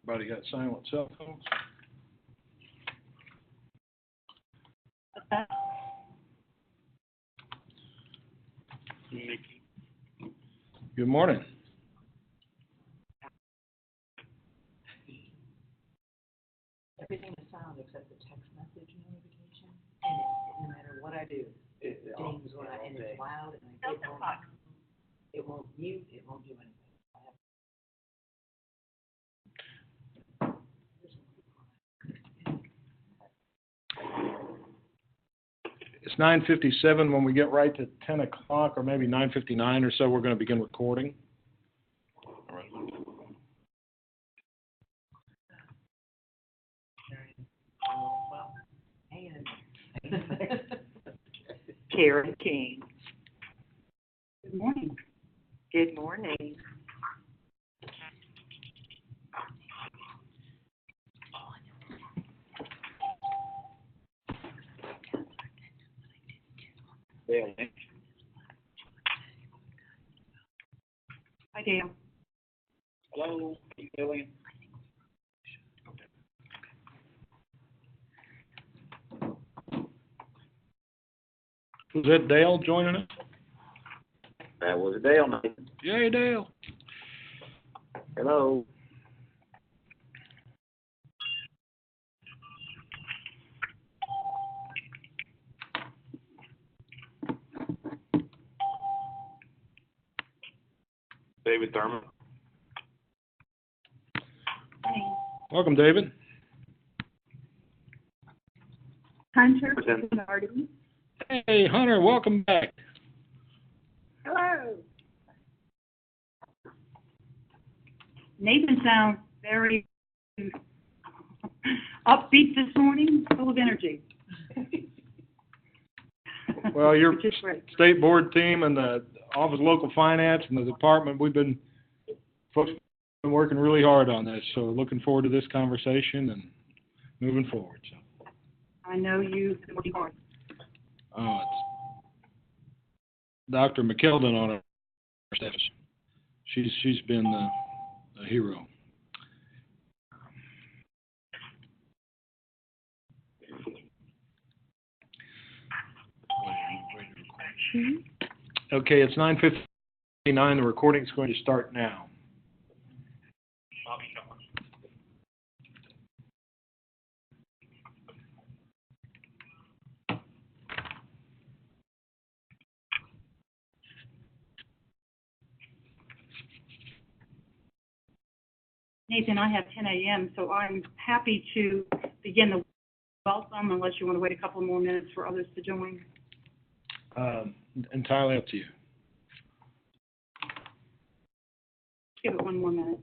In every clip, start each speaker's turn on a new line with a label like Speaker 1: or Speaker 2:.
Speaker 1: Everybody got silent cell phones? Good morning.
Speaker 2: Everything is silent except the text message notification, and no matter what I do, it dings when and it's loud, and it won't mute, it won't do anything.
Speaker 1: It's 9:57. When we get right to 10 o'clock, or maybe 9:59 or so, we're going to begin recording. All right.
Speaker 3: Karen King.
Speaker 2: Good morning.
Speaker 3: Good morning.
Speaker 2: Hi, Dale.
Speaker 4: Hello, Billy.
Speaker 1: Was that Dale joining us?
Speaker 4: That was Dale.
Speaker 1: Yay, Dale.
Speaker 4: Hello. David Thurman.
Speaker 1: Welcome, David.
Speaker 3: Hunter
Speaker 4: Present.
Speaker 3: Bernardi.
Speaker 1: Hey, Hunter, welcome back.
Speaker 3: Hello. Nathan sounds very upbeat this morning, full of energy.
Speaker 1: Well, your
Speaker 3: Which is great.
Speaker 1: state board team and the Office of Local Finance and the department, folks have been working really hard on this, so looking forward to this conversation and moving forward. So.
Speaker 3: I know you've been working hard.
Speaker 1: It's Dr. McKeldin on our staff. She's been a hero. Okay, it's 9:59. The recording's going to start now.
Speaker 3: Nathan, I have 10 a.m., so I'm happy to begin the welcome unless you want to wait a couple more minutes for others to join.
Speaker 1: Entirely up to you.
Speaker 3: Give it one more minute.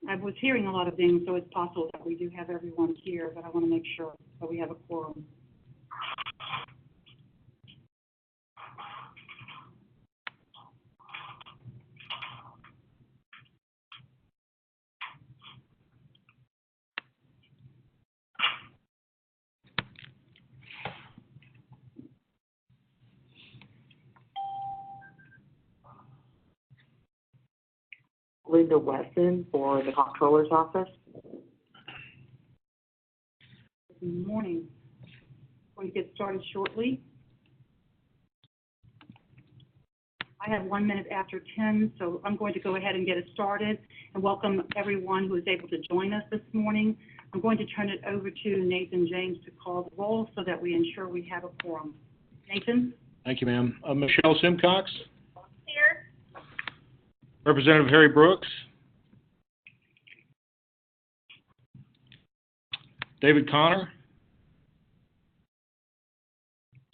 Speaker 3: I was hearing a lot of things, so it's possible that we do have everyone here, but I want to make sure that we have a quorum.
Speaker 5: Linda Weston for the Comptroller's Office.
Speaker 3: Good morning. We're going to get started shortly. I have 1 minute after 10, so I'm going to go ahead and get it started and welcome everyone who is able to join us this morning. I'm going to turn it over to Nathan James to call the roll so that we ensure we have a quorum. Nathan?
Speaker 1: Thank you, ma'am. Michelle Simcox.
Speaker 3: Here.
Speaker 1: Representative Harry Brooks. David Connor.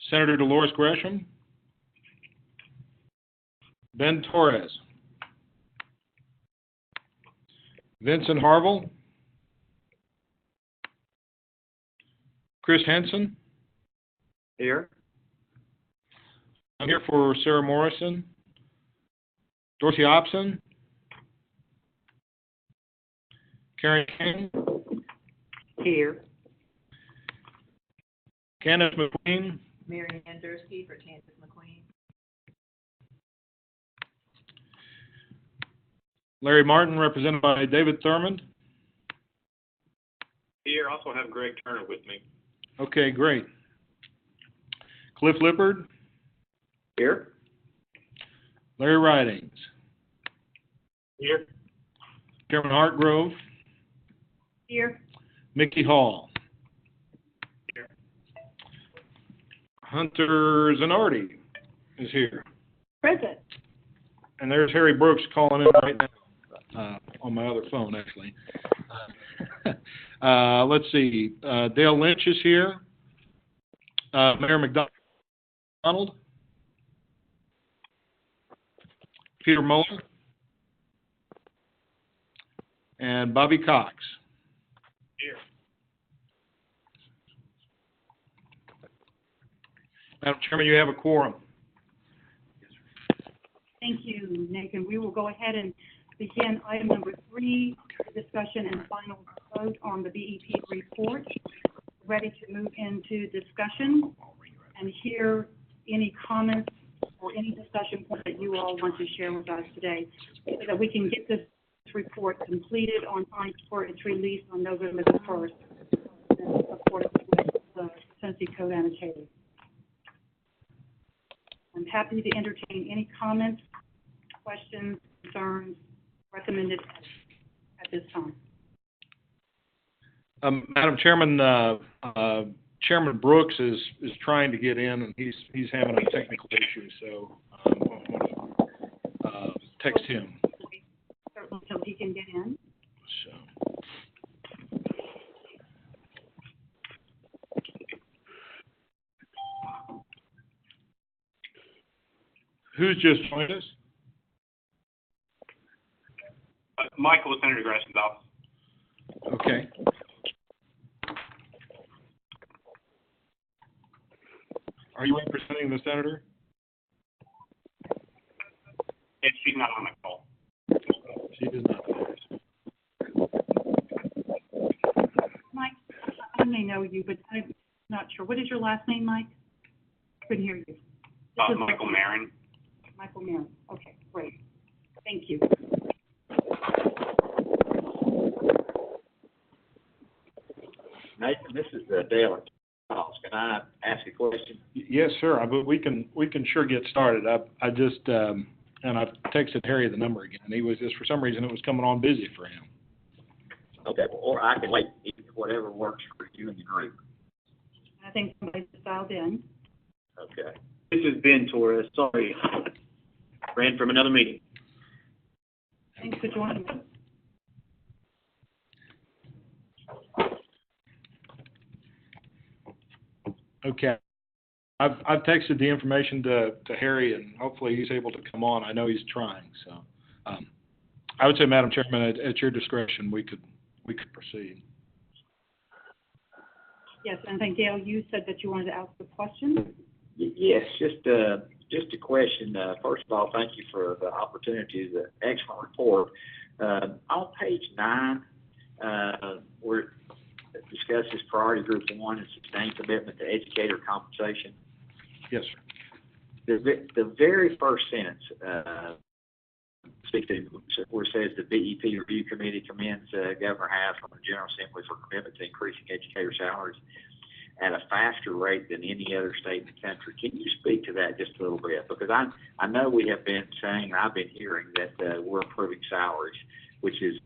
Speaker 1: Senator Dolores Gresham. Ben Torres. Vincent Harville. Chris Henson.
Speaker 4: Here.
Speaker 1: I'm here for Sarah Morrison. Dorsey Opson. Karen King.
Speaker 5: Here.
Speaker 1: Candace McQueen.
Speaker 2: Mary Ann Dursky for Kansas McQueen.
Speaker 1: Larry Martin, represented by David Thurmond.
Speaker 4: Here, also have Greg Turner with me.
Speaker 1: Okay, great. Cliff Lippard,
Speaker 4: Here.
Speaker 1: Larry Ridings,
Speaker 4: Here.
Speaker 1: Chairman Hartgrove,
Speaker 3: Here.
Speaker 1: Mickey Hall.
Speaker 4: Here.
Speaker 1: Hunter Zanardi is here.
Speaker 3: Present.
Speaker 1: And there's Harry Brooks calling in right now, on my other phone, actually. Let's see, Dale Lynch is here. Mayor McDonald. Peter Muller. And Bobby Cox.
Speaker 4: Here.
Speaker 1: Madam Chairman, you have a quorum.
Speaker 3: Thank you, Nathan. We will go ahead and begin item number 3, discussion and final vote on the BEP report. Ready to move into discussion and hear any comments or any discussion point that you all want to share with us today, so that we can get this report completed on time for its release on November the 1st, in accordance with the Tennessee Code Annotated. I'm happy to entertain any comments, questions, concerns, recommended at this time.
Speaker 1: Madam Chairman, Chairman Brooks is trying to get in, and he's having a technical issue, so I'm going to text him.
Speaker 3: Certainly, until he can get in.
Speaker 1: So. Who's just joined us?
Speaker 4: Michael with Senator Grasham's office.
Speaker 1: Okay. Are you representing the senator?
Speaker 4: If she's not on the call.
Speaker 1: She is not.
Speaker 3: Mike, I may know you, but I'm not sure. What is your last name, Mike? I couldn't hear you. This is
Speaker 4: Michael Marin.
Speaker 3: Michael Marin. Okay, great. Thank you.
Speaker 6: Nathan, this is Dale. Can I ask a question?
Speaker 1: Yes, sir. But we can sure get started. I just and I've texted Harry the number again. He was just, for some reason, it was coming on busy for him.
Speaker 6: Okay, or I can wait, whatever works for you and the group.
Speaker 3: I think somebody's dialed in.
Speaker 6: Okay.
Speaker 4: This is Ben Torres. Sorry. Ran from another meeting.
Speaker 3: Thanks for joining us.
Speaker 1: Okay. I've texted the information to Harry, and hopefully he's able to come on. I know he's trying. So I would say, Madam Chairman, at your discretion, we could proceed.
Speaker 3: Yes, and I think, Gail, you said that you wanted to ask a question.
Speaker 6: Yes, just a question. First of all, thank you for the opportunity. The excellent report. On page 9, where it discusses priority group 1 and sustained commitment to educator compensation.
Speaker 1: Yes, sir.
Speaker 6: The very first sentence speaks to where it says the BEP Review Committee commends Governor House on the General Assembly for commitment to increasing educator salaries at a faster rate than any other state in the country. Can you speak to that just a little bit? Because I know we have been saying, I've been hearing that we're improving salaries, which is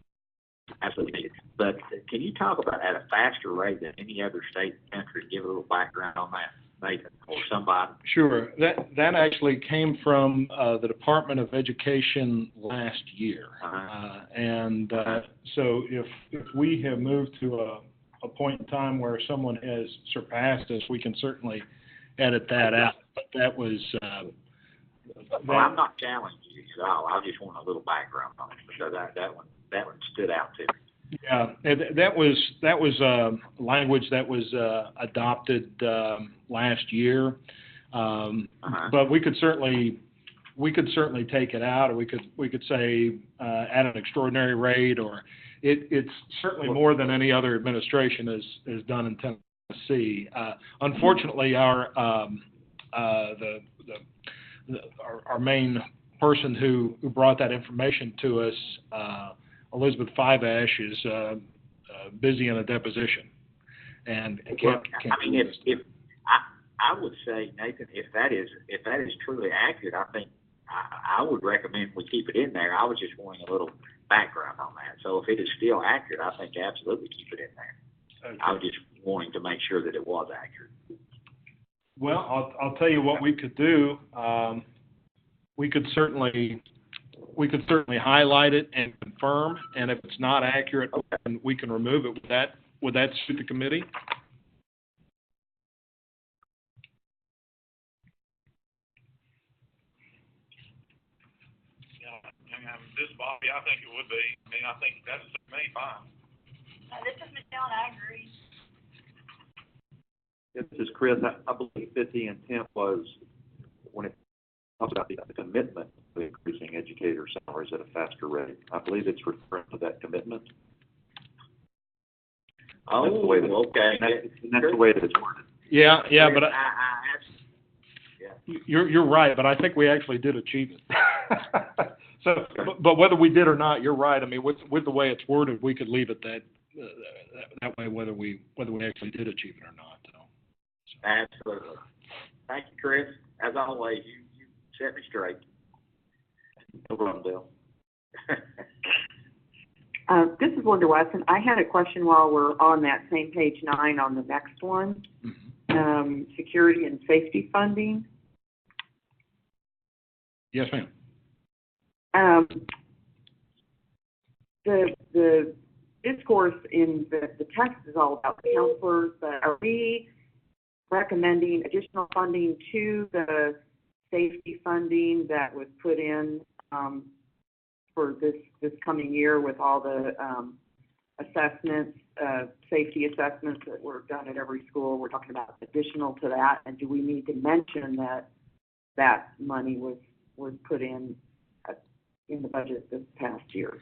Speaker 6: absolutely needed. But can you talk about at a faster rate than any other state in the country? Give a little background on that, Nathan, or somebody.
Speaker 1: Sure. That actually came from the Department of Education last year. So if we have moved to a point in time where someone has surpassed us, we can certainly edit that out. But that was
Speaker 6: Well, I'm not challenging you at all. I just want a little background on it, because that one stood out to me.
Speaker 1: Yeah, that was language that was adopted last year, but we could certainly take it out, or we could say at an extraordinary rate, or it's certainly more than any other administration has done in Tennessee. Unfortunately, our our main person who brought that information to us, Elizabeth Fiveash, is busy in a deposition and
Speaker 6: Well,
Speaker 1: can't
Speaker 6: I mean,
Speaker 1: do this.
Speaker 6: if I would say, Nathan, if that is truly accurate, I think I would recommend we keep it in there. I was just wanting a little background on that. So if it is still accurate, I think absolutely keep it in there.
Speaker 1: Okay.
Speaker 6: I was just wanting to make sure that it was accurate.
Speaker 1: Well, I'll tell you what we could do. We could certainly highlight it and confirm, and if it's not accurate, then we can remove it. Would that suit the committee?
Speaker 7: This Bobby, I think it would be. I mean, I think that's to me fine.
Speaker 8: This is Michelle, and I agree.
Speaker 9: This is Chris. I believe that the intent was, when it talks about the commitment to increasing educator salaries at a faster rate, I believe it's referring to that commitment.
Speaker 6: Oh,
Speaker 9: That's the way that,
Speaker 6: okay.
Speaker 9: and that's the way that it's worded.
Speaker 1: Yeah, but
Speaker 6: yeah.
Speaker 1: you're right. But I think we actually did achieve it. So, but whether we did or not, you're right. I mean, with the way it's worded, we could leave it that way, whether we actually did achieve it or not. So.
Speaker 6: Absolutely. Thank you, Chris. As always, you set me straight.
Speaker 9: No problem, Bill.
Speaker 5: This is Linda Wesson. I had a question while we're on that same page 9 on the next one.
Speaker 1: Mm-hmm.
Speaker 5: Security and safety funding.
Speaker 1: Yes, ma'am.
Speaker 5: The discourse in the text is all about the counselors, but are we recommending additional funding to the safety funding that was put in for this coming year with all the assessments, safety assessments that were done at every school? We're talking about additional to that, and do we need to mention that money was put in the budget this past year?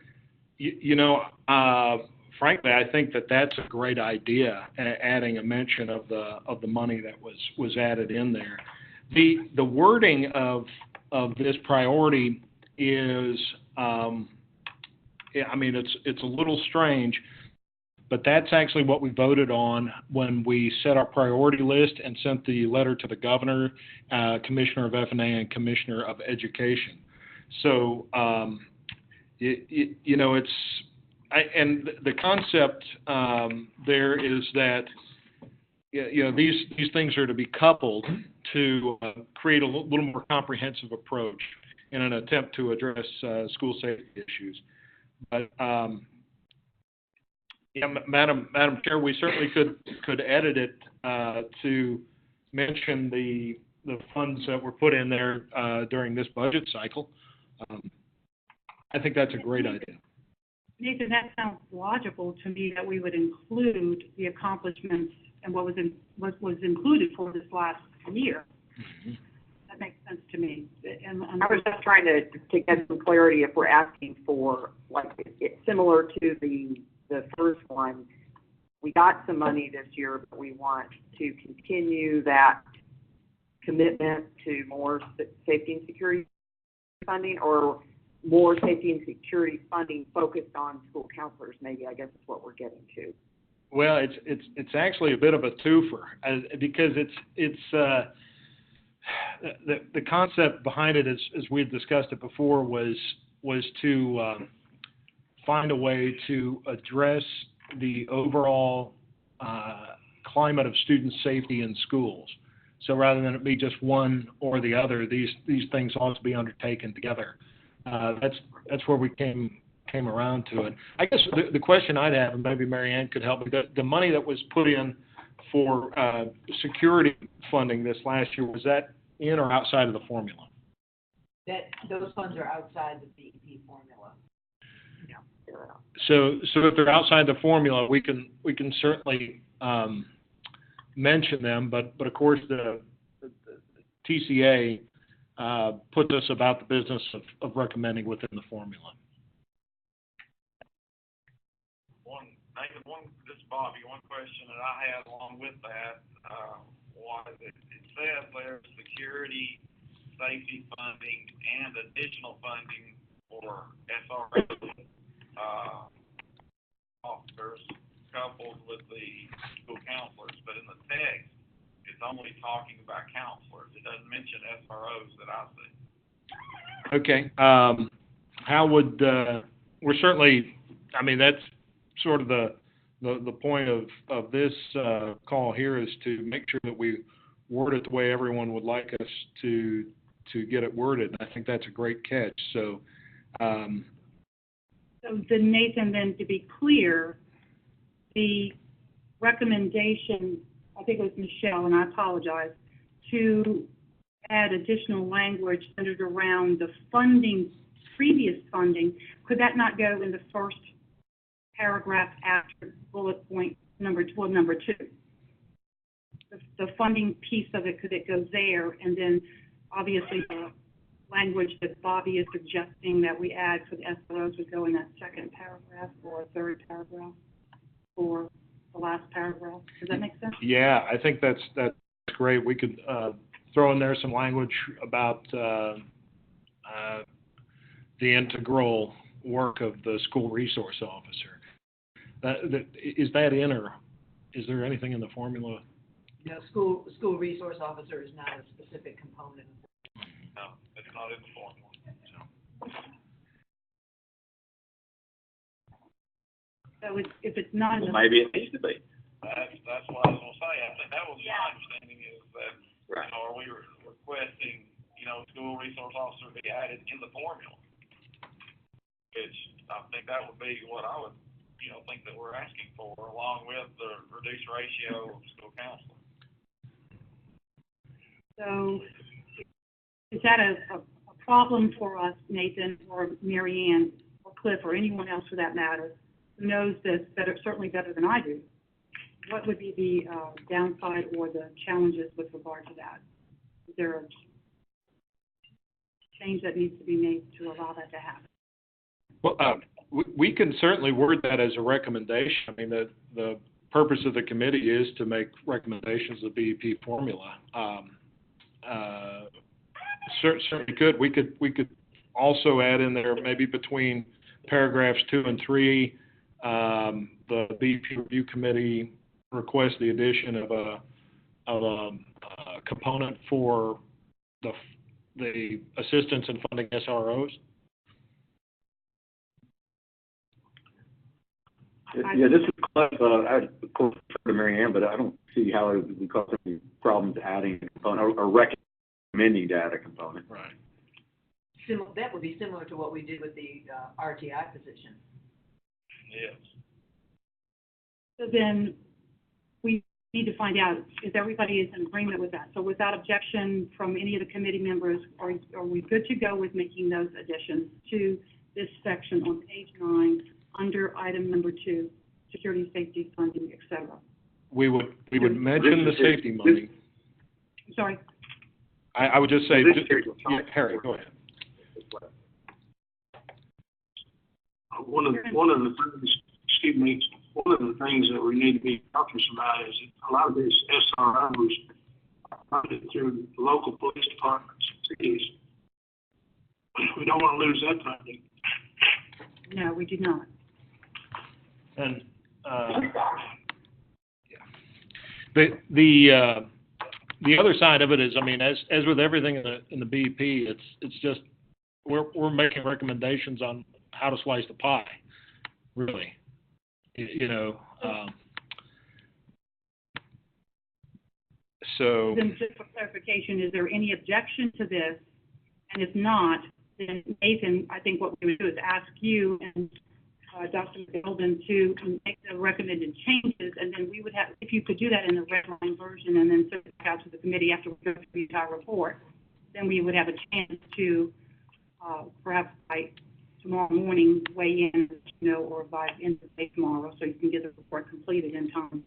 Speaker 1: Frankly, I think that's a great idea, adding a mention of the money that was added in there. The wording of this priority is, it's a little strange, but that's actually what we voted on when we set our priority list and sent the letter to the governor, Commissioner of F&A, and Commissioner of Education. So, and the concept there is that these things are to be coupled to create a little more comprehensive approach in an attempt to address school safety issues. But Madam Chair, we certainly could edit it to mention the funds that were put in there during this budget cycle. I think that's a great idea.
Speaker 3: Nathan, that sounds logical to me, that we would include the accomplishments and what was included for this last year.
Speaker 1: Mm-hmm.
Speaker 3: That makes sense to me. And
Speaker 5: I was just trying to get some clarity if we're asking for, like, it's similar to the first one. We got some money this year, but we want to continue that commitment to more safety and security funding, or more safety and security funding focused on school counselors, maybe, I guess is what we're getting to.
Speaker 1: Well, it's actually a bit of a twofer, because it's the concept behind it, as we had discussed it before, was to find a way to address the overall climate of student safety in schools. So rather than it be just one or the other, these things ought to be undertaken together. That's where we came around to it. I guess the question I'd have, and maybe Mary Ann could help me, the money that was put in for security funding this last year, was that in or outside of the formula?
Speaker 2: Those funds are outside the BEP formula.
Speaker 5: Yeah.
Speaker 1: So if they're outside the formula, we can certainly mention them, but of course the TCA puts us about the business of recommending within the formula.
Speaker 7: This is Bobby. One question that I had along with that was, it says there's security, safety funding, and additional funding for SRO, officers coupled with the school counselors, but in the text, it's only talking about counselors. It doesn't mention SROs that I see.
Speaker 1: Okay, how would, we're certainly, I mean, that's sort of the point of this, call here is to make sure that we word it the way everyone would like us to get it worded. And I think that's a great catch, so,
Speaker 3: So then Nathan, then to be clear, the recommendation, I think it was Michelle, and I apologize, to add additional language centered around the funding, previous funding, could that not go in the first paragraph after bullet point number 2? The funding piece of it, could it go there? And then obviously the language that Bobby is suggesting that we add for the SROs would go in that second paragraph or third paragraph or the last paragraph. Does that make sense?
Speaker 1: yeah, I think that's great. We could, throw in there some language about, the integral work of the school resource officer. Is that in, or is there anything in the formula?
Speaker 2: No, school resource officer is not a specific component.
Speaker 7: No, it's not in the formula.
Speaker 3: So if it's not in
Speaker 6: Well,
Speaker 3: the,
Speaker 6: maybe it needs to be.
Speaker 7: That's what I was gonna say. I think that was my understanding is that,
Speaker 6: Right.
Speaker 7: you know, are we requesting, you know, school resource officer be added in the formula? Which I think that would be what I would, you know, think that we're asking for, along with the reduced ratio of school counselor.
Speaker 3: so is that a problem for us, Nathan, or Mary Ann, or Cliff, or anyone else for that matter, who knows this better, certainly better than I do? What would be the downside or the challenges with regard to that? Is there a change that needs to be made to allow that to happen?
Speaker 1: Well, we can certainly word that as a recommendation. I mean, the purpose of the committee is to make recommendations of the BEP formula. Certainly could. We could also add in there maybe between paragraphs 2 and 3, the BEP review committee requests the addition of a component for the assistance in funding SROs.
Speaker 9: Yeah, this is Cliff. I, of course, refer to Mary Ann, but I don't see how it would cause any problems adding a component or recommending to add a component.
Speaker 1: Right.
Speaker 2: That would be similar to what we did with the RTI position.
Speaker 7: Yes.
Speaker 3: So then we need to find out if everybody is in agreement with that. So without objection from any of the committee members, are we good to go with making those additions to this section on page 9 under item number 2, security, safety, funding, et cetera?
Speaker 1: We would mention the safety money.
Speaker 3: I'm sorry.
Speaker 1: I would just say, yeah, Harry, go ahead.
Speaker 10: One of the things, excuse me, one of the things that we need to be cautious about is that a lot of these SROs are funded through local police departments, cities. We don't want to lose that funding.
Speaker 3: No, we do not.
Speaker 1: And the other side of it is, I mean, as with everything in the BEP, it's just we're making recommendations on how to slice the pie, really. You know, so.
Speaker 3: Then just for clarification, is there any objection to this? And if not, then Nathan, I think what we would do is ask you and Dr. Golden to make the recommended changes, and then we would have, if you could do that in the red line version and then send it out to the committee after we go through the entire report, then we would have a chance to perhaps by tomorrow morning weigh in, you know, or by the end of the day tomorrow, so you can get the report completed in time.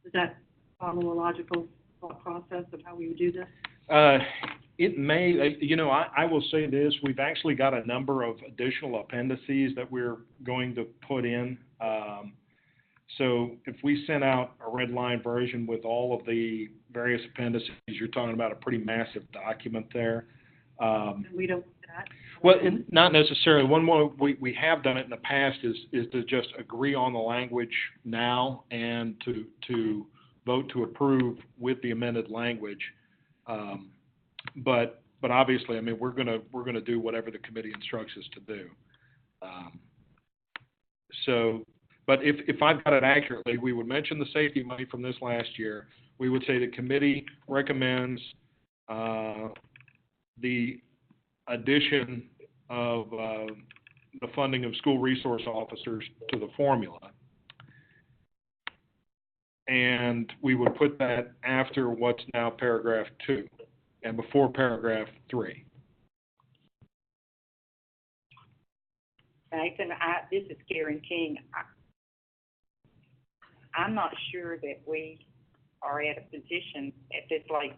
Speaker 3: Does that follow a logical thought process of how we would do this?
Speaker 1: It may, you know, I will say this, we've actually got a number of additional appendices that we're going to put in. So if we sent out a red line version with all of the various appendices, you're talking about a pretty massive document there.
Speaker 3: And we don't do that.
Speaker 1: Well, not necessarily. One more, we have done it in the past is to just agree on the language now and to vote to approve with the amended language. But obviously, I mean, we're gonna do whatever the committee instructs us to do. But if I've got it accurately, we would mention the safety money from this last year. We would say the committee recommends the addition of the funding of school resource officers to the formula. And we would put that after what's now paragraph 2 and before paragraph 3.
Speaker 11: Nathan, this is Karen King. I'm not sure that we are at a position at this late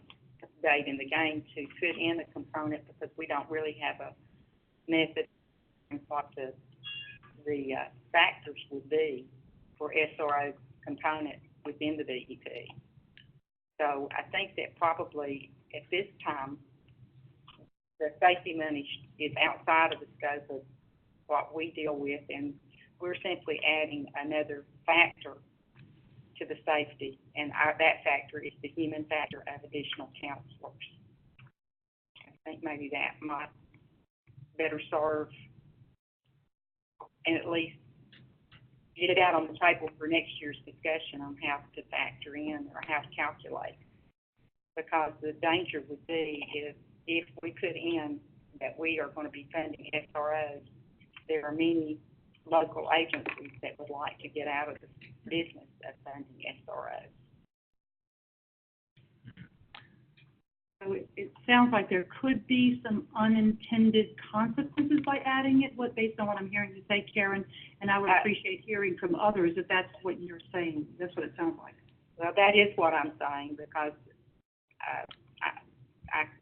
Speaker 11: date in the game to put in a component because we don't really have a method of what the factors would be for SRO component within the BEP. So I think that probably at this time, the safety money is outside of the scope of what we deal with, and we're simply adding another factor to the safety, and that factor is the human factor of additional counselors. I think maybe that might better serve and at least get it out on the table for next year's discussion on how to factor in or how to calculate. Because the danger would be if we put in that we are going to be funding SROs, there are many local agencies that would like to get out of the business of funding SROs.
Speaker 3: So it sounds like there could be some unintended consequences by adding it, based on what I'm hearing you say, Karen, and I would appreciate hearing from others if that's what you're saying. That's what it sounds like.
Speaker 11: Well, that is what I'm saying because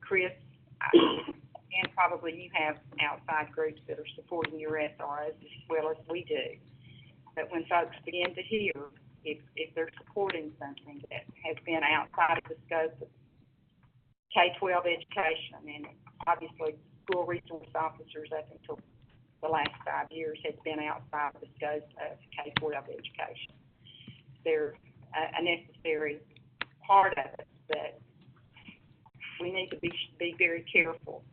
Speaker 11: Chris, and probably you have outside groups that are supporting your SROs as well as we do. But when folks begin to hear if they're supporting something that has been outside of the scope of K-12 education, and obviously school resource officers up until the last 5 years has been outside of the scope of K-12 education. They're a necessary part of it, but we need to be very careful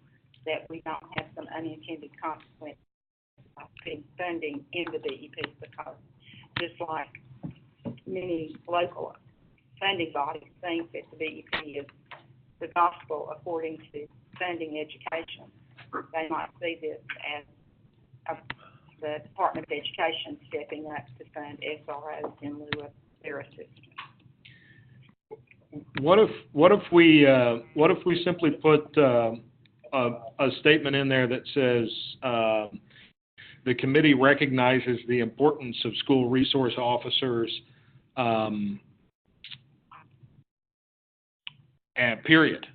Speaker 11: that we don't have some unintended consequences of putting funding in the BEP, because just like many local funding bodies think that the BEP is the gospel according to funding education, they might see this as the Department of Education stepping up to fund SROs in lieu of their assistance.
Speaker 1: What if we simply put a statement in there that says the committee recognizes the importance of school resource officers, and period,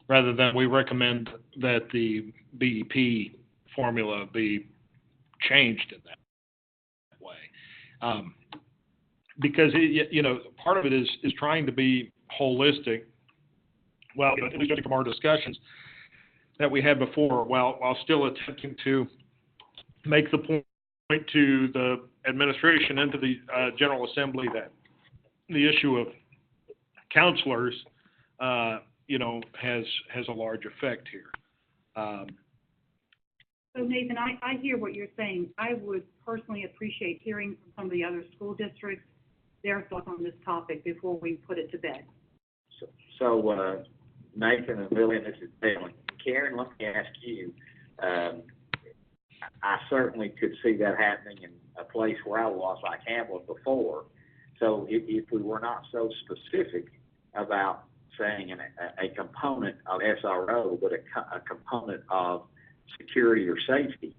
Speaker 1: rather than we recommend that the BEP formula be changed in that way. Because, part of it is trying to be holistic. Well, at least from our discussions that we had before, while still attempting to make the point to the administration and to the General Assembly that the issue of counselors, has a large effect here.
Speaker 3: So Nathan, I hear what you're saying. I would personally appreciate hearing from some of the other school districts their thoughts on this topic before we put it to bed.
Speaker 6: So Nathan and Lillian, this is Dylan. Karen, let me ask you, I certainly could see that happening in a place where I was, like Hamlet, before. So if we were not so specific about saying a component of SRO, but a component of security or safety,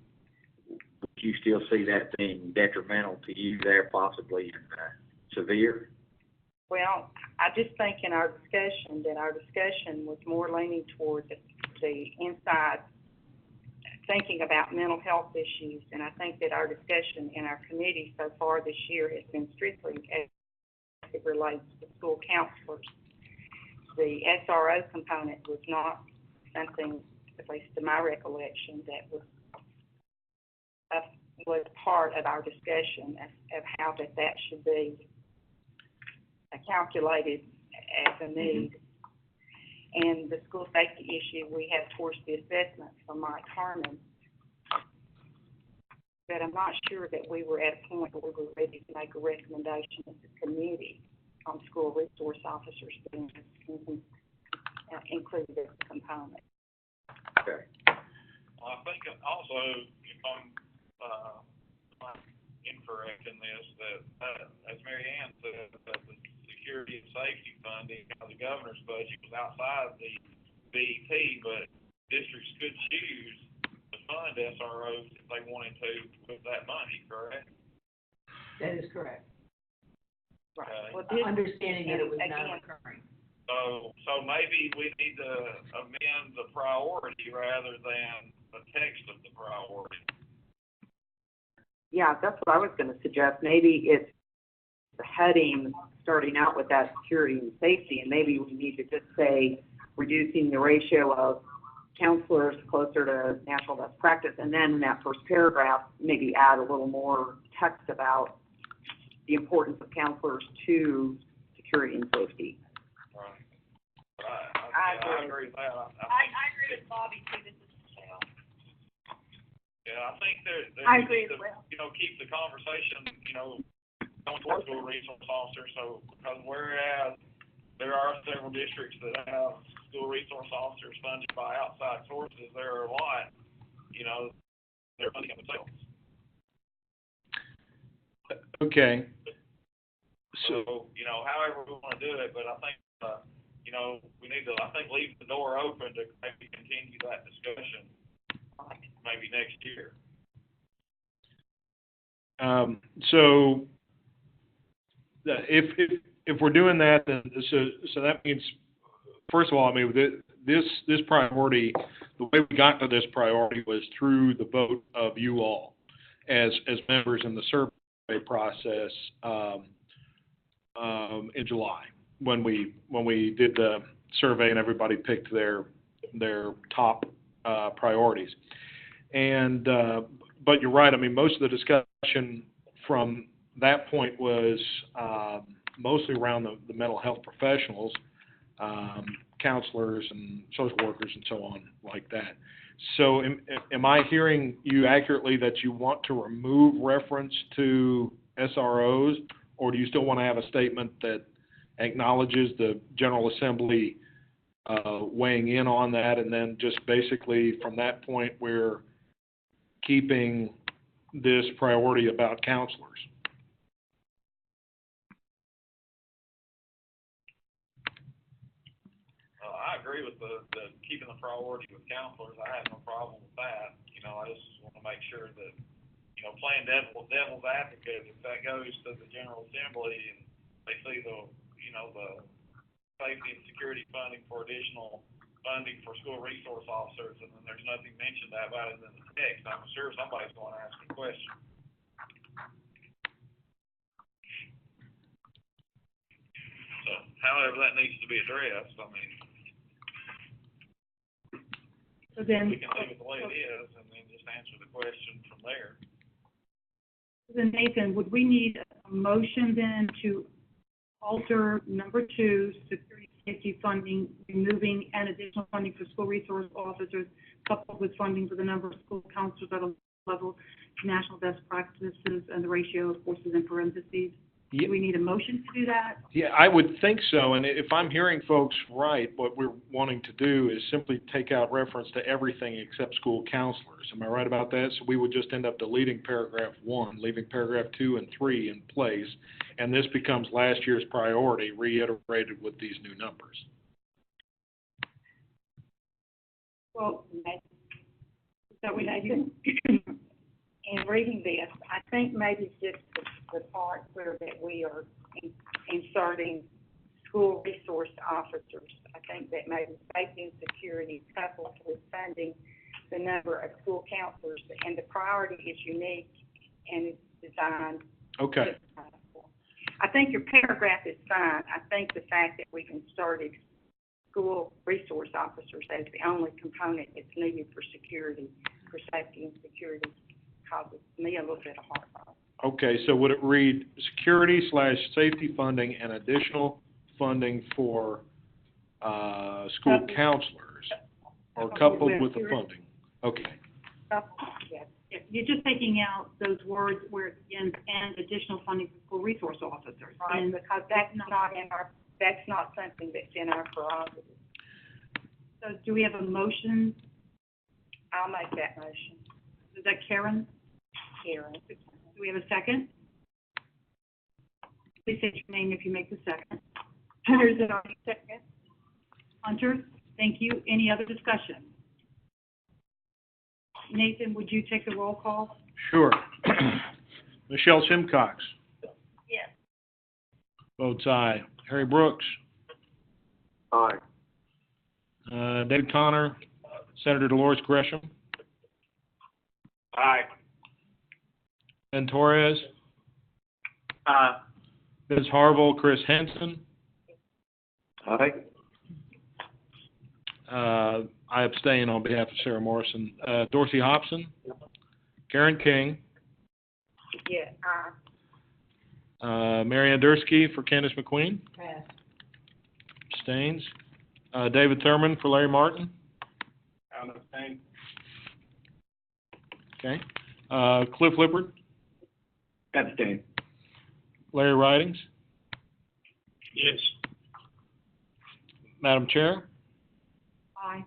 Speaker 6: would you still see that being detrimental to you there, possibly, and severe?
Speaker 11: Well, I just think in our discussion was more leaning toward the inside thinking about mental health issues, and I think that our discussion in our committee so far this year has been strictly as it relates to school counselors. The SRO component was not something, at least to my recollection, that was part of our discussion of how that should be calculated as a need. And the school safety issue we have towards the assessment from Mike Harmon. But I'm not sure that we were at a point where we were ready to make a recommendation as a committee on school resource officers being included as a component.
Speaker 6: Okay.
Speaker 7: Well, I think also, if I'm incorrect in this, that as Mary Ann said, that the security and safety funding of the governor's budget was outside the BEP, but districts could choose to fund SROs if they wanted to with that money, correct?
Speaker 2: That is correct.
Speaker 11: Right.
Speaker 7: Okay.
Speaker 11: Well,
Speaker 2: Understanding that it was not
Speaker 11: again,
Speaker 2: occurring.
Speaker 7: So maybe we need to amend the priority rather than the text of the priority.
Speaker 5: Yeah, that's what I was gonna suggest. Maybe it's the heading, starting out with that security and safety, and maybe we need to just say reducing the ratio of counselors closer to national best practice, and then in that first paragraph, maybe add a little more text about the importance of counselors to security and safety.
Speaker 7: Right. I agree with that.
Speaker 8: I agree with Bobby too, this is Michelle.
Speaker 7: Yeah, I think that
Speaker 8: I
Speaker 7: we
Speaker 8: agree
Speaker 7: need
Speaker 8: as
Speaker 7: to,
Speaker 8: well.
Speaker 7: keep the conversation, going towards school resource officers, so, because whereas there are several districts that have school resource officers funded by outside sources, there are a lot, they're funding them themselves.
Speaker 1: Okay.
Speaker 7: So, however we want to do it, but I think, we need to, leave the door open to maybe continue that discussion, maybe next year.
Speaker 1: So if we're doing that, then so that means, first of all, I mean, this priority, the way we got to this priority was through the vote of you all as members in the survey process in July when we did the survey and everybody picked their top priorities. And but you're right. I mean, most of the discussion from that point was mostly around the mental health professionals, counselors and social workers and so on like that. So am I hearing you accurately that you want to remove reference to SROs, or do you still want to have a statement that acknowledges the General Assembly weighing in on that, and then just basically from that point we're keeping this priority about counselors?
Speaker 7: I agree with the keeping the priority with counselors. I have no problem with that. I just want to make sure that, playing devil's advocate, if that goes to the General Assembly and they see the safety and security funding for additional funding for school resource officers, and then there's nothing mentioned about it in the text, I'm sure somebody's going to ask a question. So, however that needs to be addressed, I mean,
Speaker 3: So then,
Speaker 7: we can leave it the way it is and then just answer the question from there.
Speaker 3: then Nathan, would we need a motion then to alter number 2, security safety funding, removing an additional funding for school resource officers, coupled with funding for the number of school counselors at a level to national best practices and the ratio of forces in parentheses?
Speaker 1: Yeah.
Speaker 3: Do we need a motion to do that?
Speaker 1: Yeah, I would think so. And if I'm hearing folks right, what we're wanting to do is simply take out reference to everything except school counselors. Am I right about that? So we would just end up deleting paragraph 1, leaving paragraph 2 and 3 in place, and this becomes last year's priority reiterated with these new numbers.
Speaker 11: Well, so we Nathan, in reading this, I think maybe just the part where that we are inserting school resource officers, I think that maybe safety and security coupled with funding the number of school counselors, and the priority is unique and it's designed.
Speaker 1: Okay.
Speaker 11: I think your paragraph is fine. I think the fact that we've inserted school resource officers as the only component that's needed for security, for safety and security, causes me a little bit of heartburn.
Speaker 1: Okay, so would it read security/safety funding and additional funding for, school counselors? Or coupled with the funding? Okay,
Speaker 11: Yes.
Speaker 3: Yeah, you're just taking out those words where it begins and additional funding for school resource officers.
Speaker 11: Right,
Speaker 3: And
Speaker 11: because that's not something that's in our prerogative.
Speaker 3: so do we have a motion?
Speaker 11: I'll make that motion.
Speaker 3: Is that Karen?
Speaker 11: Karen.
Speaker 3: Do we have a second? Please state your name if you make the second.
Speaker 11: Hunter's already second.
Speaker 3: Hunter, thank you. Any other discussion? Nathan, would you take the roll call?
Speaker 1: sure. Michelle Simcox,
Speaker 11: Yes.
Speaker 1: votes aye. Harry Brooks,
Speaker 4: Aye.
Speaker 1: David Connor, Senator Dolores Gresham,
Speaker 10: Aye.
Speaker 1: Ben Torres, Ms. Harville, Chris Henson,
Speaker 9: Aye.
Speaker 1: I abstain on behalf of Sarah Morrison, Dorsey Hobson, Karen King,
Speaker 11: Yeah,
Speaker 1: Mary Ann Dursky for Candace McQueen,
Speaker 2: Pass.
Speaker 1: abstains, David Thurman for Larry Martin,
Speaker 10: I'm abstaining.
Speaker 1: okay, Cliff Lippard,
Speaker 6: Abstain.
Speaker 1: Larry Ridings,
Speaker 10: Yes.
Speaker 1: Madam Chair,
Speaker 3: Aye.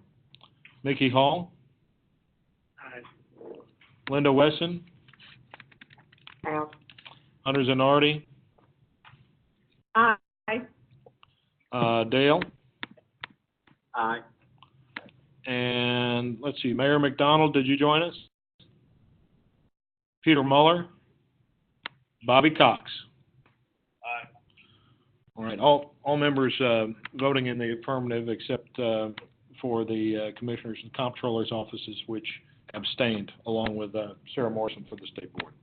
Speaker 1: Mickey Hall,
Speaker 10: Aye.
Speaker 1: Linda Wesson,
Speaker 5: Out.
Speaker 1: Hunter Zanardi,
Speaker 5: Aye.
Speaker 1: Dale,
Speaker 6: Aye.
Speaker 1: and let's see, Mayor McDonald, did you join us? Peter Muller, Bobby Cox.
Speaker 10: Aye.
Speaker 1: All right, all members voting in the affirmative except for the commissioners and comptroller's offices, which abstained, along with Sarah Morrison for the state board.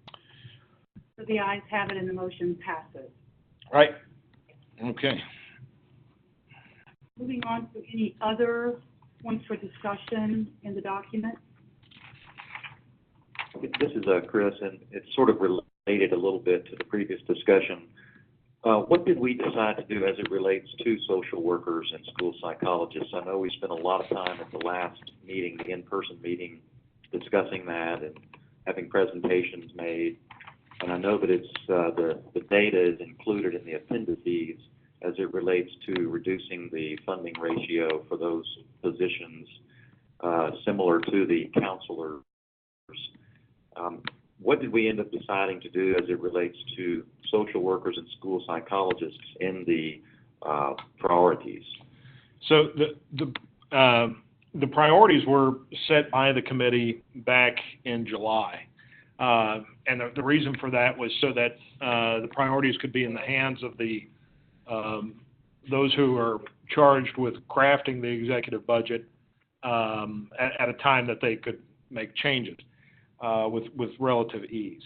Speaker 3: So the ayes have it and the motion passes.
Speaker 1: Right. Okay.
Speaker 3: Moving on to any other points for discussion in the document?
Speaker 9: This is Chris, and it's sort of related a little bit to the previous discussion. What did we decide to do as it relates to social workers and school psychologists? I know we spent a lot of time at the last meeting, the in-person meeting, discussing that and having presentations made. And I know that it's the data is included in the appendices as it relates to reducing the funding ratio for those positions, similar to the counselors. What did we end up deciding to do as it relates to social workers and school psychologists in the priorities?
Speaker 1: So the priorities were set by the committee back in July. And the reason for that was so that the priorities could be in the hands of the those who are charged with crafting the executive budget at a time that they could make changes with relative ease.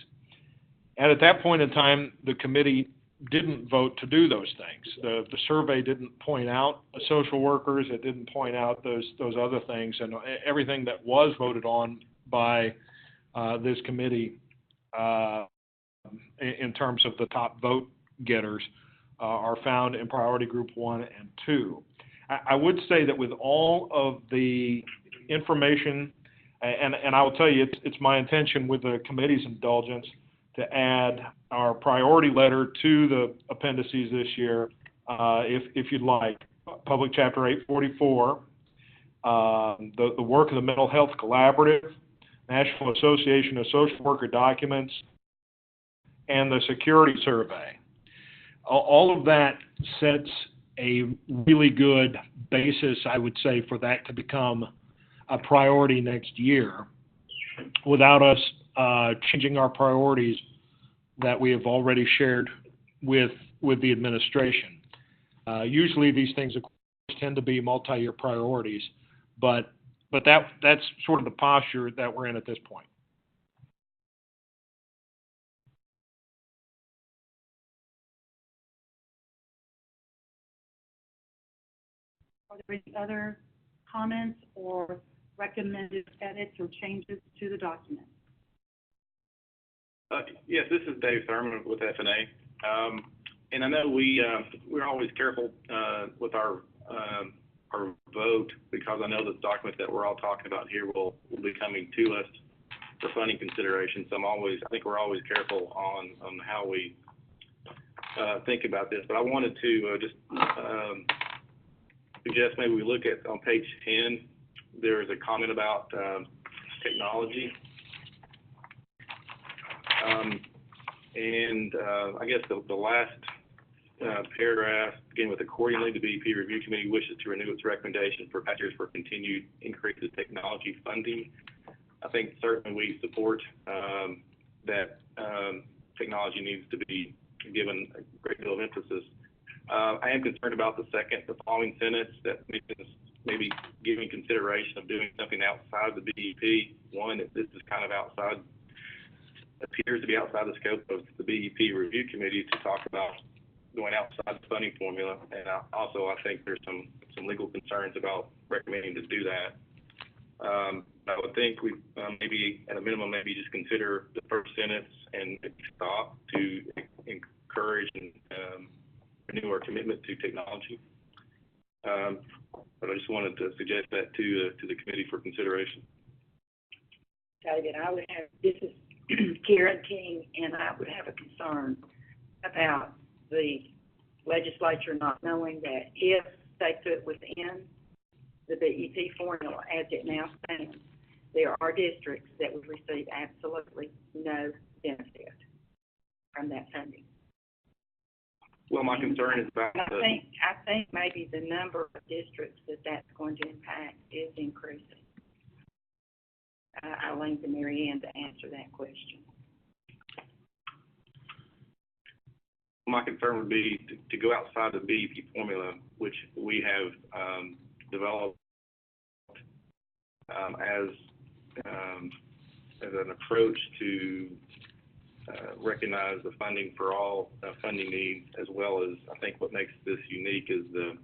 Speaker 1: And at that point in time, the committee didn't vote to do those things. The survey didn't point out social workers. It didn't point out those other things, and everything that was voted on by this committee in terms of the top vote getters are found in priority group 1 and 2. I would say that with all of the information, and I will tell you, it's my intention with the committee's indulgence to add our priority letter to the appendices this year, if you'd like. Public Chapter 844, the work of the Mental Health Collaborative, National Association of Social Worker Documents, and the Security Survey. All of that sets a really good basis, I would say, for that to become a priority next year without us changing our priorities that we have already shared with the administration. Usually these things, of course, tend to be multi-year priorities, but But that's sort of the posture that we're in at this point.
Speaker 3: Are there any other comments or recommended edits or changes to the document?
Speaker 12: Yes, this is Dave Thurman with FNA. And I know we're always careful with our vote, because I know the document that we're all talking about here will be coming to us for funding consideration. So I think we're always careful on how we think about this. But I wanted to just suggest maybe we look at on page 10. There is a comment about technology. I guess the last paragraph, beginning with accordingly, the BEP Review Committee wishes to renew its recommendation for packages for continued increases in technology funding. I think certainly we support that technology needs to be given a great deal of emphasis. I am concerned about the following sentence that mentions maybe giving consideration of doing something outside the BEP. One, if this is kind of appears to be outside the scope of the BEP Review Committee to talk about going outside the funding formula. And I think there's some legal concerns about recommending to do that. I would think we maybe at a minimum maybe just consider the first sentence and stop to encourage and renew our commitment to technology. But I just wanted to suggest that to the committee for consideration.
Speaker 11: David, this is Karen King, and I would have a concern about the legislature not knowing that if they put within the BEP formula as it now stands, there are districts that would receive absolutely no benefit from that funding.
Speaker 12: Well, my concern is about
Speaker 11: I think maybe the number of districts that's going to impact is increasing. I'll lean to Mary Ann to answer that question.
Speaker 12: My concern would be to go outside the BEP formula, which we have developed as an approach to recognize the funding for all funding needs, as well as I think what makes this unique is the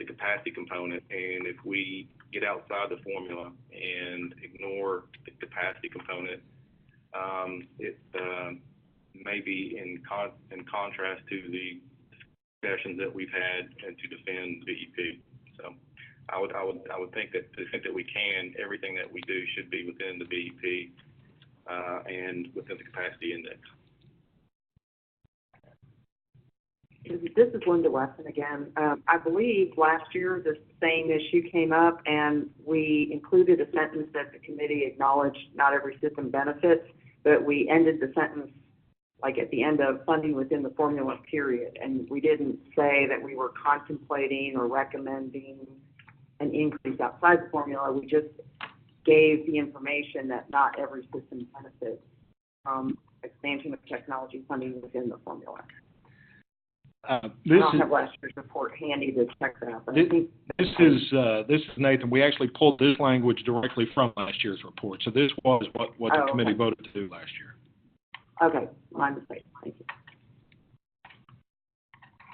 Speaker 12: capacity component. And if we get outside the formula and ignore the capacity component, it may be in contrast to the discussions that we've had and to defend BEP. So I would think that to the extent that we can, everything that we do should be within the BEP and within the capacity index.
Speaker 5: This is Linda Wesson again. I believe last year the same issue came up, and we included a sentence that the committee acknowledged not every system benefits, but we ended the sentence like at the end of funding within the formula period, and we didn't say that we were contemplating or recommending an increase outside the formula. We just gave the information that not every system benefits from expansion of technology funding within the formula. I don't have last year's report handy to check that, but I think
Speaker 1: this is Nathan. We actually pulled this language directly from last year's report, so this was what the committee voted to do last year.
Speaker 5: Okay, my mistake. Thank you.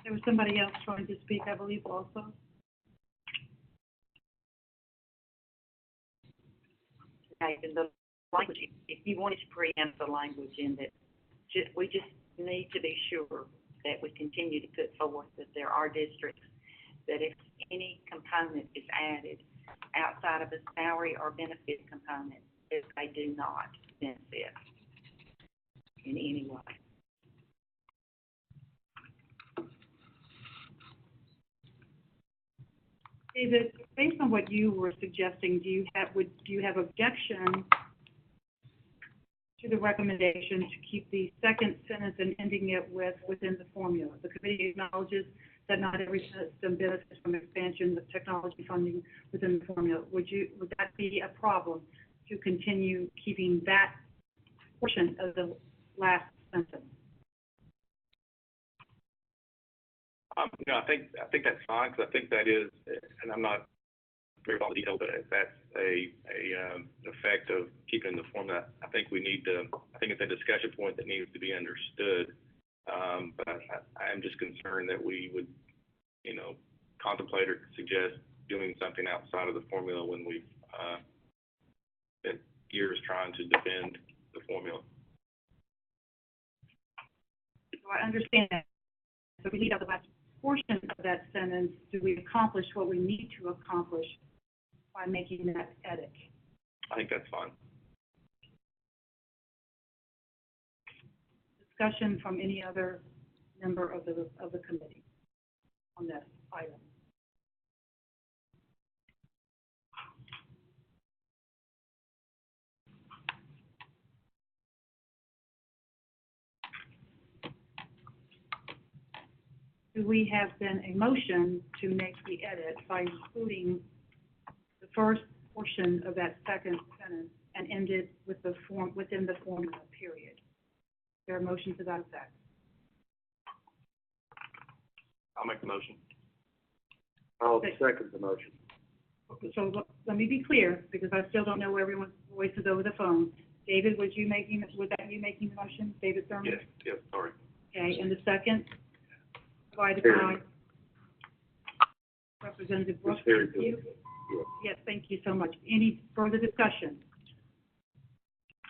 Speaker 3: There was somebody else trying to speak, I believe, also.
Speaker 11: Okay, and the language, if you wanted to preempt the language in that, we just need to be sure that we continue to put forth that there are districts that if any component is added outside of a salary or benefit component, that they do not benefit in any way.
Speaker 3: David, based on what you were suggesting, do you have objection to the recommendation to keep the second sentence and ending it with within the formula? The committee acknowledges that not every system benefits from expansion of technology funding within the formula. Would that be a problem to continue keeping that portion of the last sentence?
Speaker 12: I think that's fine, because I think that is, and I'm not agree with all the details, but if that's an effect of keeping the formula, I think it's a discussion point that needs to be understood. But I am just concerned that we would, contemplate or suggest doing something outside of the formula when we've spent years trying to defend the formula.
Speaker 3: So I understand that. So we need out the last portion of that sentence. Do we accomplish what we need to accomplish by making that edit?
Speaker 12: I think that's fine.
Speaker 3: Discussion from any other member of the committee on this item? Do we have then a motion to make the edit by including the first portion of that second sentence and end it with the within the formula period? Is there a motion to that effect?
Speaker 12: I'll make the motion.
Speaker 4: I'll second the motion.
Speaker 3: So let me be clear, because I still don't know everyone's voices over the phone. David, was that you making the motion? David Thurman?
Speaker 12: Yes, sorry.
Speaker 3: Okay, and the second? Provided by Representative Brooks.
Speaker 4: Very
Speaker 3: Thank you.
Speaker 4: good.
Speaker 3: Yes, thank you so much. Any further discussion?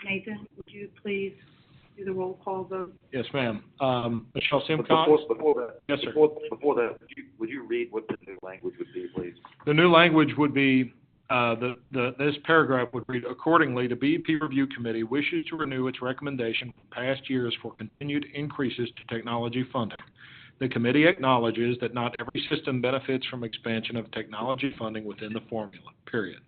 Speaker 3: Nathan, would you please do the roll call vote?
Speaker 1: Yes, ma'am. Michelle
Speaker 9: But
Speaker 1: Simcox?
Speaker 9: before that,
Speaker 1: Yes, sir.
Speaker 9: Before that, would you read what the new language would be, please?
Speaker 1: The new language would be, this paragraph would read, accordingly, the BEP Review Committee wishes to renew its recommendation from past years for continued increases to technology funding. The committee acknowledges that not every system benefits from expansion of technology funding within the formula, period.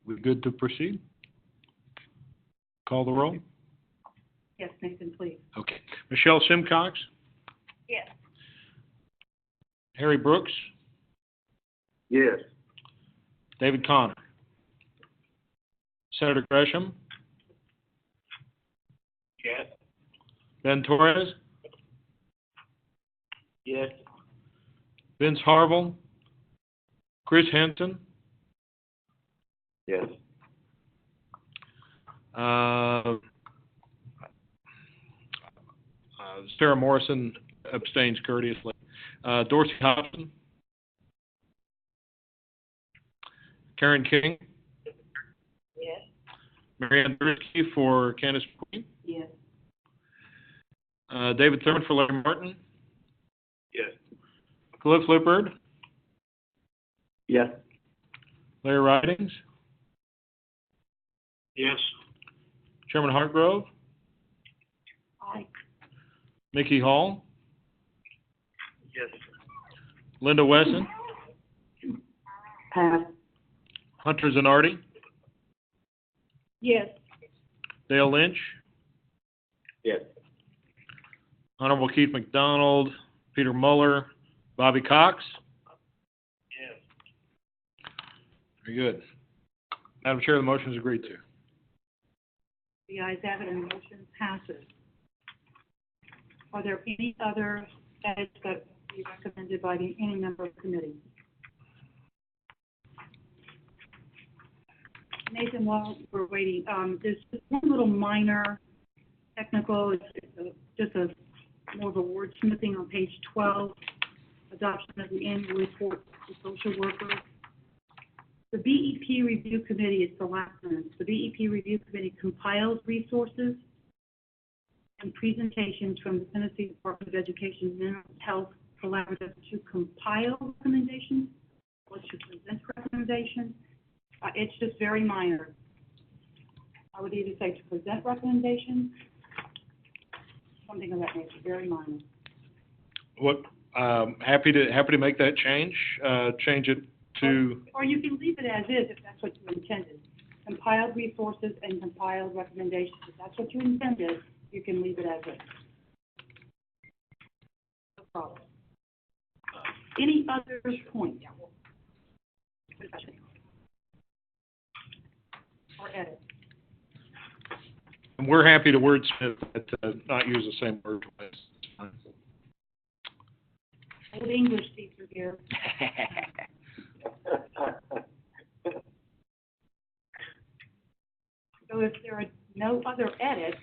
Speaker 1: We good to proceed? Call the roll?
Speaker 3: Yes, Nathan, please.
Speaker 1: Okay. Michelle Simcox?
Speaker 8: Yes.
Speaker 1: Harry Brooks?
Speaker 4: Yes.
Speaker 1: David Connor? Senator Gresham?
Speaker 10: Yes.
Speaker 1: Ben Torres?
Speaker 10: Yes.
Speaker 1: Vince Harville? Chris Henson?
Speaker 9: Yes.
Speaker 1: Sarah Morrison abstains courteously. Dorsey Hobson? Karen King?
Speaker 2: Yes.
Speaker 1: Marianne Thursky for Candace Queen?
Speaker 2: Yes.
Speaker 1: David Thurman for Larry Martin?
Speaker 12: Yes.
Speaker 1: Cliff Lippard?
Speaker 4: Yes.
Speaker 1: Larry Ridings?
Speaker 10: Yes.
Speaker 1: Chairman Hartgrove?
Speaker 3: Aye.
Speaker 1: Mickey Hall?
Speaker 10: Yes.
Speaker 1: Linda Wesson?
Speaker 5: Pass.
Speaker 1: Hunter Zanardi?
Speaker 3: Yes.
Speaker 1: Dale Lynch?
Speaker 4: Yes.
Speaker 1: Honorable Keith McDonald? Peter Muller? Bobby Cox?
Speaker 10: Yes.
Speaker 1: Very good. Madam Chair, the motion is agreed to.
Speaker 3: The ayes have it, and the motion passes. Are there any other edits that be recommended by any member of the committee? Nathan, while we're waiting, there's just one little minor technical, just more of a wordsmithing on page 12, adoption of the annual report to social workers. The BEP Review Committee is the last sentence. The BEP Review Committee compiles resources and presentations from the Tennessee Department of Education Mental Health Collaborative to compile recommendations or to present recommendations. It's just very minor. I would either say to present recommendations, something of that nature, very minor.
Speaker 1: What, happy to make that change, change it to,
Speaker 3: Or you can leave it as is if that's what you intended. Compiled resources and compiled recommendations. If that's what you intended, you can leave it as is. No problem. Any other point? Or edit?
Speaker 1: And we're happy to wordsmith, but not use the same word twice.
Speaker 3: Old English teacher here. So if there are no other edits,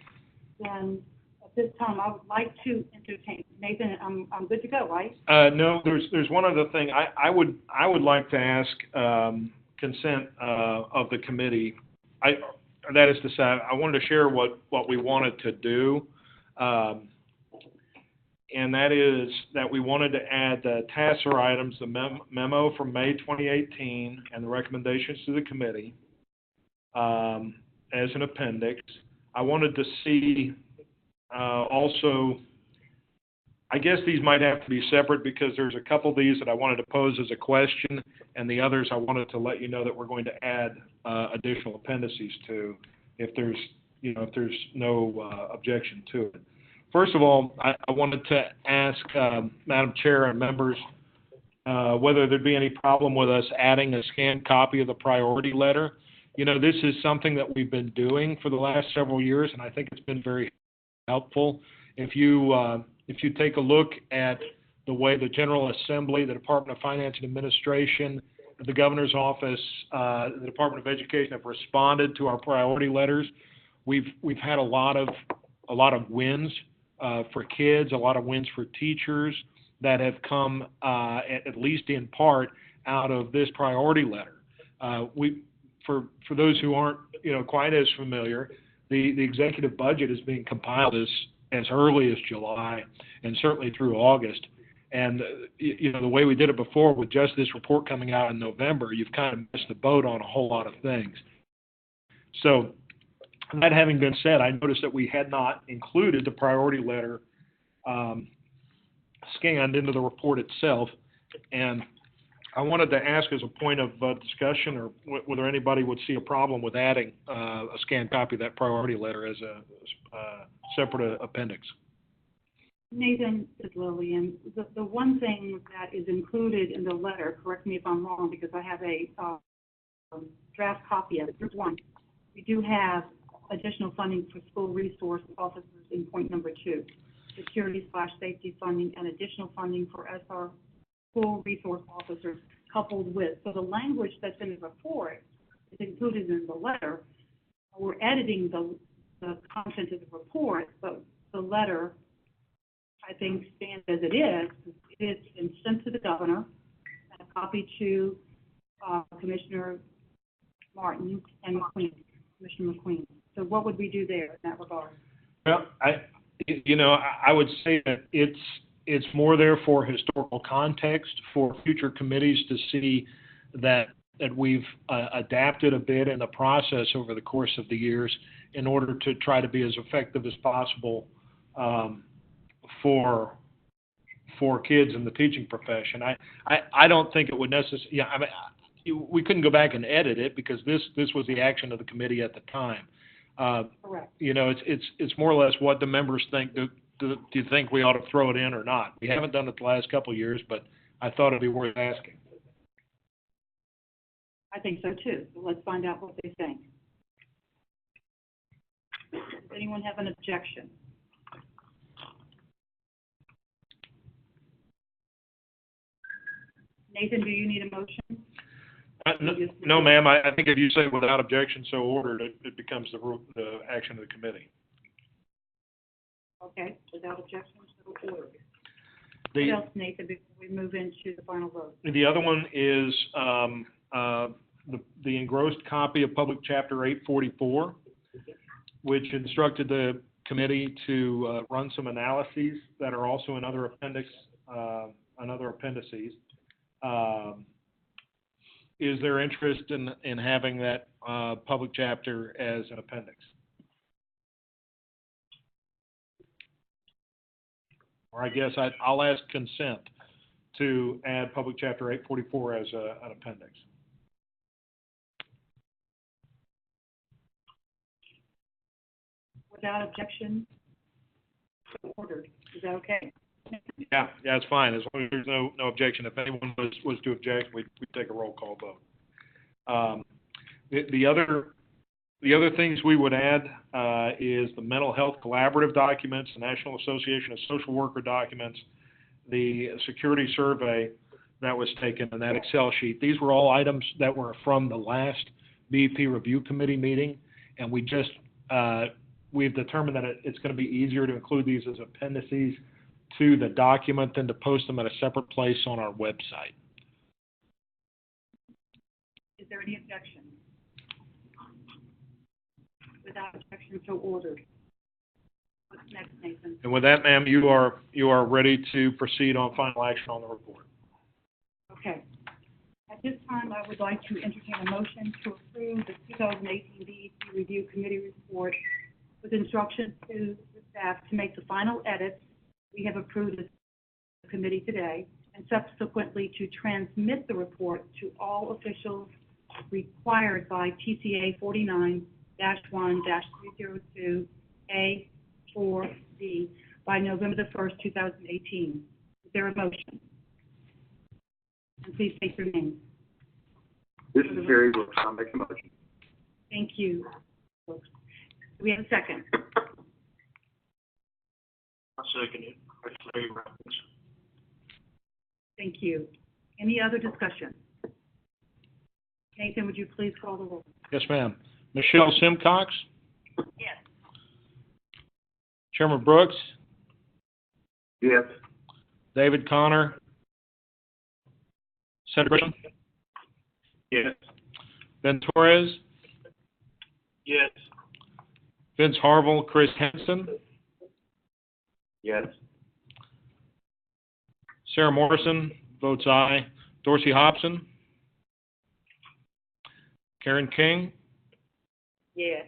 Speaker 3: then at this time, I would like to entertain, Nathan, I'm good to go, right?
Speaker 1: No, there's one other thing. I would like to ask consent of the committee. That is to say, I wanted to share what we wanted to do, and that is that we wanted to add the TASER items, the memo from May 2018, and the recommendations to the committee as an appendix. I wanted to see also, I guess these might have to be separate because there's a couple of these that I wanted to pose as a question, and the others I wanted to let you know that we're going to add additional appendices to, if there's no objection to it. First of all, I wanted to ask Madam Chair and members whether there'd be any problem with us adding a scanned copy of the priority letter. You know, this is something that we've been doing for the last several years, and I think it's been very helpful. If you take a look at the way the General Assembly, the Department of Finance and Administration, the Governor's Office, the Department of Education have responded to our priority letters, we've had a lot of wins for kids, a lot of wins for teachers that have come at least in part out of this priority letter. For those who aren't quite as familiar, the executive budget is being compiled as early as July and certainly through August. And the way we did it before with just this report coming out in November, you've kind of missed the boat on a whole lot of things. So that having been said, I noticed that we had not included the priority letter scanned into the report itself, and I wanted to ask as a point of discussion, or whether anybody would see a problem with adding a scanned copy of that priority letter as a separate appendix.
Speaker 3: Nathan, this is Lillian. The one thing that is included in the letter, correct me if I'm wrong, because I have a draft copy of it. There's one. We do have additional funding for school resource officers in point number 2, security/safety funding, and additional funding for SR school resource officers coupled with. So the language that's in the report is included in the letter. We're editing the content of the report, but the letter, I think, stands as it is. It's been sent to the governor, and a copy to Commissioner Martin and Commissioner McQueen. So what would we do there in that regard?
Speaker 1: Well, I would say that it's more there for historical context for future committees to see that we've adapted a bit in the process over the course of the years in order to try to be as effective as possible for kids in the teaching profession. I don't think it would necessarily. Yeah, I mean, we couldn't go back and edit it because this was the action of the committee at the time.
Speaker 3: Correct.
Speaker 1: It's more or less what the members think. Do you think we ought to throw it in or not? We haven't done it the last couple of years, but I thought it'd be worth asking.
Speaker 3: I think so too. So let's find out what they think. Does anyone have an objection? Nathan, do you need a motion?
Speaker 1: No, ma'am. I think if you say without objection, so ordered, it becomes the action of the committee.
Speaker 3: Okay, without objection, so ordered. What else, Nathan, before we move into the final vote?
Speaker 1: The other one is the engrossed copy of Public Chapter 844, which instructed the committee to run some analyses that are also in other appendices. Is there interest in having that public chapter as an appendix? Or I guess I'll ask consent to add Public Chapter 844 as an appendix.
Speaker 3: Without objection, so ordered. Is that okay?
Speaker 1: Yeah, it's fine, as long as there's no objection. If anyone was to object, we'd take a roll call vote. The other The other things we would add is the mental health collaborative documents, the National Association of Social Worker documents, the security survey that was taken, and that Excel sheet. These were all items that were from the last BEP review committee meeting, and we've determined that it's going to be easier to include these as appendices to the document than to post them at a separate place on our website.
Speaker 3: Is there any objection? Without objection, so ordered. What's next, Nathan?
Speaker 1: And with that, ma'am, you are ready to proceed on final action on the report.
Speaker 3: Okay. At this time, I would like to entertain a motion to approve the 2018 BEP Review Committee report with instructions to the staff to make the final edits we have approved as a committee today, and subsequently to transmit the report to all officials required by TCA 49-1-302A4D by November the 1st, 2018. Is there a motion? And please state your name.
Speaker 4: This is Jerry Brooks. I'll make a motion.
Speaker 3: Thank you, folks. Do we have a second?
Speaker 10: I second it. That's Larry Robbins.
Speaker 3: Thank you. Any other discussion? Nathan, would you please call the roll?
Speaker 1: Yes, ma'am. Michelle Simcox?
Speaker 8: Yes.
Speaker 1: Chairman Brooks?
Speaker 4: Yes.
Speaker 1: David Connor? Senator Grisham?
Speaker 10: Yes.
Speaker 1: Ben Torres?
Speaker 10: Yes.
Speaker 1: Vince Harville? Chris Henson?
Speaker 4: Yes.
Speaker 1: Sarah Morrison votes aye. Dorsey Hobson? Karen King?
Speaker 11: Yes.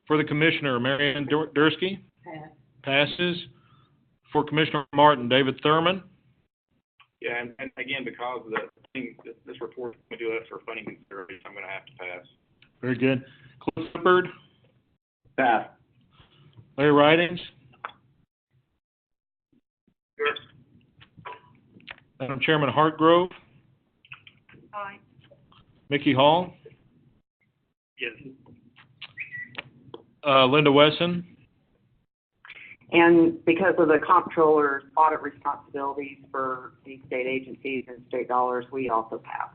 Speaker 1: For the Commissioner, Marianne Dursky?
Speaker 2: Pass.
Speaker 1: Passes. For Commissioner Martin, David Thurman?
Speaker 12: Yeah, and again, because this report is going to do us for funding considerations, I'm going to have to pass.
Speaker 1: Very good. Cliff Hubbard?
Speaker 4: Pass.
Speaker 1: Larry Ridings?
Speaker 10: Yes.
Speaker 1: Madam Chairman Hartgrove?
Speaker 3: Aye.
Speaker 1: Mickey Hall?
Speaker 10: Yes.
Speaker 1: Linda Wesson?
Speaker 5: And because of the comptroller's audit responsibilities for these state agencies and state dollars, we also pass.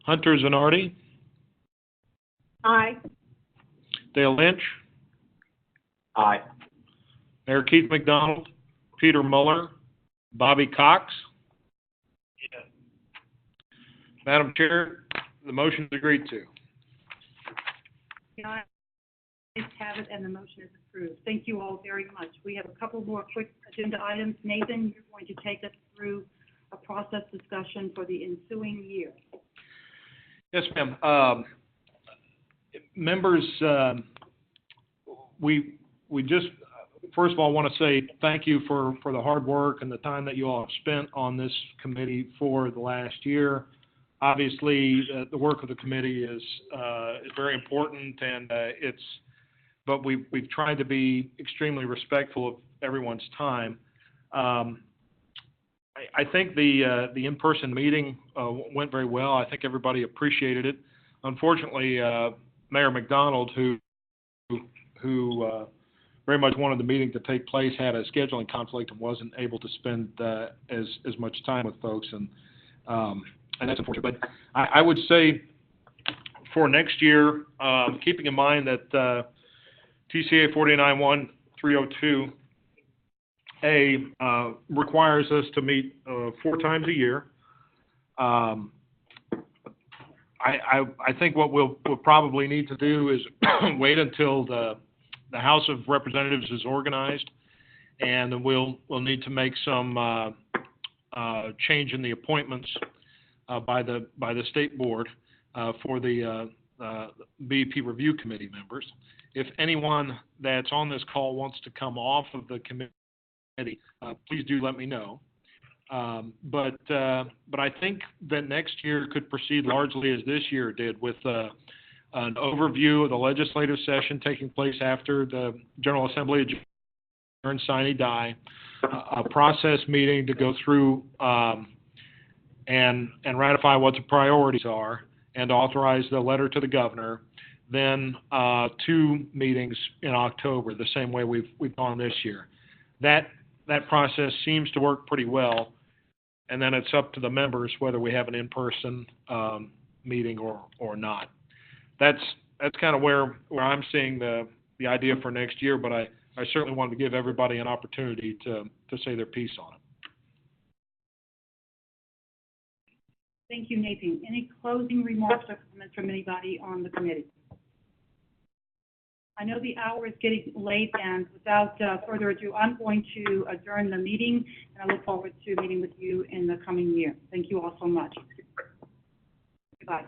Speaker 1: Hunter Zanardi?
Speaker 3: Aye.
Speaker 1: Dale Lynch?
Speaker 4: Aye.
Speaker 1: Mayor Keith McDonald? Peter Muller? Bobby Cox?
Speaker 10: Yes.
Speaker 1: Madam Chair, the motion is agreed to.
Speaker 3: The ayes have it, and the motion is approved. Thank you all very much. We have a couple more quick agenda items. Nathan, you're going to take us through a process discussion for the ensuing year.
Speaker 1: Yes, ma'am. Members, we just, first of all, want to say thank you for the hard work and the time that you all have spent on this committee for the last year. Obviously, the work of the committee is very important, and but we've tried to be extremely respectful of everyone's time. I think the in-person meeting went very well. I think everybody appreciated it. Unfortunately, Mayor McDonald, who very much wanted the meeting to take place, had a scheduling conflict and wasn't able to spend as much time with folks, and that's unfortunate. But I would say for next year, keeping in mind that TCA 49-1-302A requires us to meet 4 times a year. I think what we'll probably need to do is wait until the House of Representatives is organized, and then we'll need to make some change in the appointments by the state board for the BEP Review Committee members. If anyone that's on this call wants to come off of the committee, please do let me know. But I think that next year could proceed largely as this year did, with an overview of the legislative session taking place after the General Assembly adjourned sine die, a process meeting to go through and ratify what the priorities are, and authorize the letter to the governor. then 2 meetings in October, the same way we've gone this year. That process seems to work pretty well, and then it's up to the members whether we have an in-person meeting or not. That's kind of where I'm seeing the idea for next year, but I certainly wanted to give everybody an opportunity to say their piece on it.
Speaker 3: Thank you, Nathan. Any closing remarks or comments from anybody on the committee? I know the hour is getting late, and without further ado, I'm going to adjourn the meeting, and I look forward to meeting with you in the coming year. Thank you all so much. Goodbye.